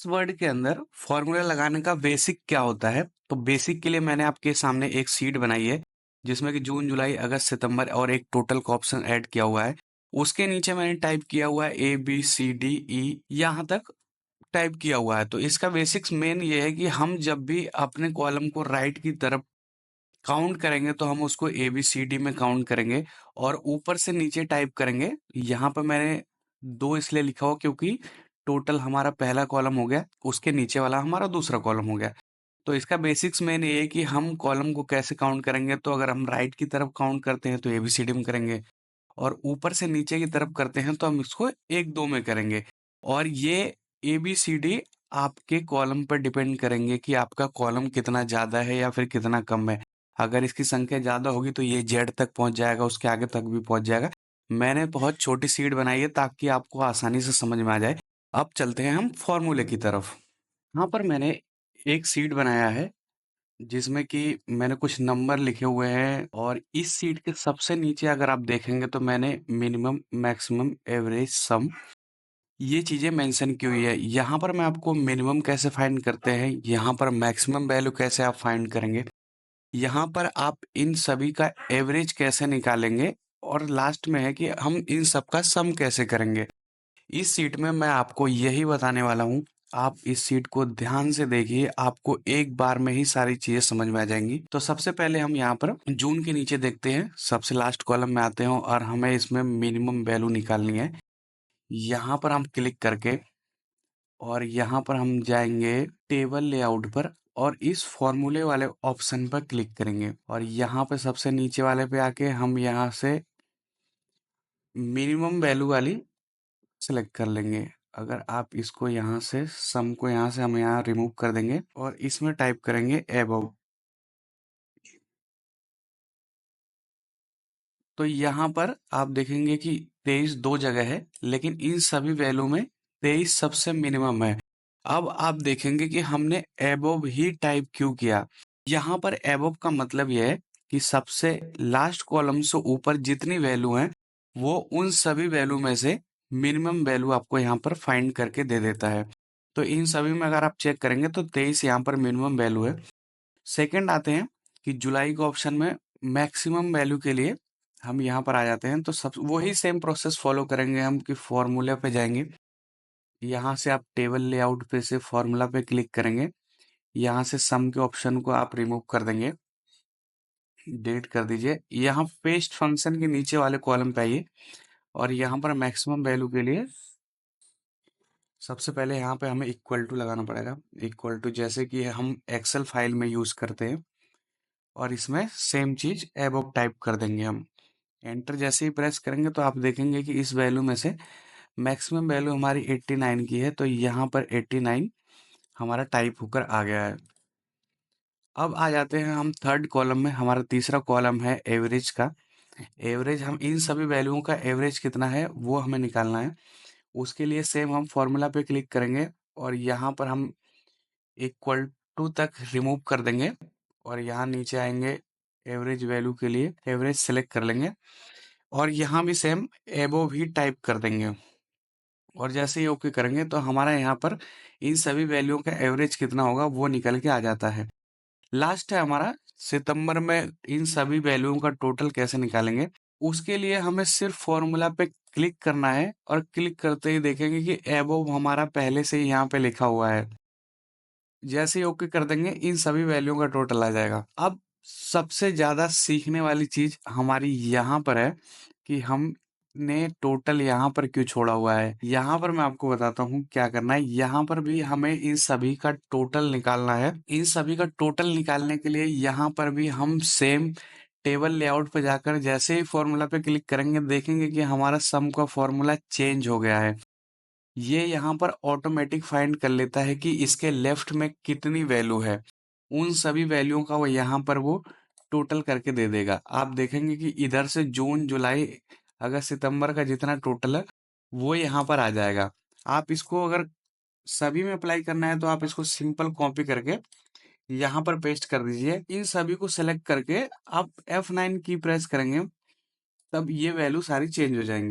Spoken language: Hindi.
इस वर्ड के अंदर फॉर्मूला लगाने का बेसिक क्या होता है। तो बेसिक के लिए मैंने आपके सामने एक शीट बनाई है जिसमें कि जून जुलाई अगस्त सितंबर और एक टोटल का ऑप्शन ऐड किया हुआ है। उसके नीचे मैंने टाइप किया हुआ है ABCDE, यहाँ तक टाइप किया हुआ है। तो इसका बेसिक्स मेन ये है कि हम जब भी अपने कॉलम को राइट की तरफ काउंट करेंगे तो हम उसको ABCD में काउंट करेंगे और ऊपर से नीचे टाइप करेंगे। यहाँ पर मैंने 2 इसलिए लिखा हुआ क्योंकि टोटल हमारा पहला कॉलम हो गया, उसके नीचे वाला हमारा दूसरा कॉलम हो गया। तो इसका बेसिक्स मेन ये है कि हम कॉलम को कैसे काउंट करेंगे। तो अगर हम राइट की तरफ काउंट करते हैं तो ABCD में करेंगे और ऊपर से नीचे की तरफ करते हैं तो हम इसको 1-2 में करेंगे। और ये ABCD आपके कॉलम पर डिपेंड करेंगे कि आपका कॉलम कितना ज़्यादा है या फिर कितना कम है। अगर इसकी संख्या ज़्यादा होगी तो ये Z तक पहुँच जाएगा, उसके आगे तक भी पहुँच जाएगा। मैंने बहुत छोटी शीट बनाई है ताकि आपको आसानी से समझ में आ जाए। अब चलते हैं हम फॉर्मूले की तरफ। यहाँ पर मैंने एक शीट बनाया है जिसमें कि मैंने कुछ नंबर लिखे हुए हैं और इस शीट के सबसे नीचे अगर आप देखेंगे तो मैंने मिनिमम, मैक्सिमम, एवरेज, सम ये चीज़ें मेंशन की हुई है। यहाँ पर मैं आपको मिनिमम कैसे फाइंड करते हैं, यहाँ पर मैक्सिमम वैल्यू कैसे आप फाइंड करेंगे, यहाँ पर आप इन सभी का एवरेज कैसे निकालेंगे और लास्ट में है कि हम इन सब का सम कैसे करेंगे। इस सीट में मैं आपको यही बताने वाला हूँ। आप इस सीट को ध्यान से देखिए, आपको एक बार में ही सारी चीजें समझ में आ जाएंगी। तो सबसे पहले हम यहाँ पर जून के नीचे देखते हैं, सबसे लास्ट कॉलम में आते हैं और हमें इसमें मिनिमम वैल्यू निकालनी है। यहाँ पर हम क्लिक करके और यहाँ पर हम जाएंगे टेबल लेआउट पर और इस फॉर्मूले वाले ऑप्शन पर क्लिक करेंगे और यहाँ पे सबसे नीचे वाले पे आके हम यहाँ से मिनिमम वैल्यू वाली सेलेक्ट कर लेंगे। अगर आप इसको यहाँ से सम को यहाँ से हम यहाँ रिमूव कर देंगे और इसमें टाइप करेंगे एबव। तो यहाँ पर आप देखेंगे कि 23 दो जगह है, लेकिन इन सभी वैल्यू में 23 सबसे मिनिमम है। अब आप देखेंगे कि हमने एबव ही टाइप क्यों किया। यहाँ पर एबव का मतलब यह है कि सबसे लास्ट कॉलम से ऊपर जितनी वैल्यू है वो उन सभी वैल्यू में से मिनिमम वैल्यू आपको यहाँ पर फाइंड करके दे देता है। तो इन सभी में अगर आप चेक करेंगे तो 23 यहाँ पर मिनिमम वैल्यू है। सेकंड आते हैं कि जुलाई के ऑप्शन में मैक्सिमम वैल्यू के लिए हम यहाँ पर आ जाते हैं। तो सब वही सेम प्रोसेस फॉलो करेंगे हम कि फॉर्मूले पे जाएंगे। यहाँ से आप टेबल लेआउट पे से फॉर्मूला पे क्लिक करेंगे। यहाँ से सम के ऑप्शन को आप रिमूव कर देंगे, डिलीट कर दीजिए। यहाँ पेस्ट फंक्शन के नीचे वाले कॉलम पे आइए और यहाँ पर मैक्सिमम वैल्यू के लिए सबसे पहले यहाँ पे हमें इक्वल टू लगाना पड़ेगा। इक्वल टू जैसे कि हम एक्सेल फाइल में यूज करते हैं और इसमें सेम चीज एबव टाइप कर देंगे हम। एंटर जैसे ही प्रेस करेंगे तो आप देखेंगे कि इस वैल्यू में से मैक्सिमम वैल्यू हमारी 89 की है। तो यहाँ पर 89 हमारा टाइप होकर आ गया है। अब आ जाते हैं हम थर्ड कॉलम में। हमारा तीसरा कॉलम है एवरेज का। एवरेज, हम इन सभी वैल्यूओं का एवरेज कितना है वो हमें निकालना है। उसके लिए सेम हम फॉर्मूला पे क्लिक करेंगे और यहाँ पर हम इक्वल टू तक रिमूव कर देंगे और यहाँ नीचे आएंगे। एवरेज वैल्यू के लिए एवरेज सेलेक्ट कर लेंगे और यहाँ भी सेम एबोव ही टाइप कर देंगे और जैसे ही ओके करेंगे तो हमारा यहाँ पर इन सभी वैल्यू का एवरेज कितना होगा वो निकल के आ जाता है। लास्ट है हमारा सितंबर में इन सभी वैल्यूओं का टोटल कैसे निकालेंगे। उसके लिए हमें सिर्फ फॉर्मूला पे क्लिक करना है और क्लिक करते ही देखेंगे कि एबोव हमारा पहले से ही यहाँ पे लिखा हुआ है। जैसे ही ओके कर देंगे इन सभी वैल्यू का टोटल आ जाएगा। अब सबसे ज्यादा सीखने वाली चीज हमारी यहाँ पर है कि हमने टोटल यहाँ पर क्यों छोड़ा हुआ है। यहाँ पर मैं आपको बताता हूँ क्या करना है। यहाँ पर भी हमें इन सभी का टोटल निकालना है। इन सभी का टोटल निकालने के लिए यहाँ पर भी हम सेम टेबल लेआउट पे जाकर जैसे ही फॉर्मूला पे क्लिक करेंगे देखेंगे कि हमारा सम का फॉर्मूला चेंज हो गया है। ये यहाँ पर ऑटोमेटिक फाइंड कर लेता है कि इसके लेफ्ट में कितनी वैल्यू है। उन सभी वैल्यूओं का वो यहाँ पर वो टोटल करके दे देगा। आप देखेंगे कि इधर से जून जुलाई अगस्त सितंबर का जितना टोटल है वो यहाँ पर आ जाएगा। आप इसको अगर सभी में अप्लाई करना है तो आप इसको सिंपल कॉपी करके यहाँ पर पेस्ट कर दीजिए। इन सभी को सेलेक्ट करके आप F9 की प्रेस करेंगे तब ये वैल्यू सारी चेंज हो जाएंगी।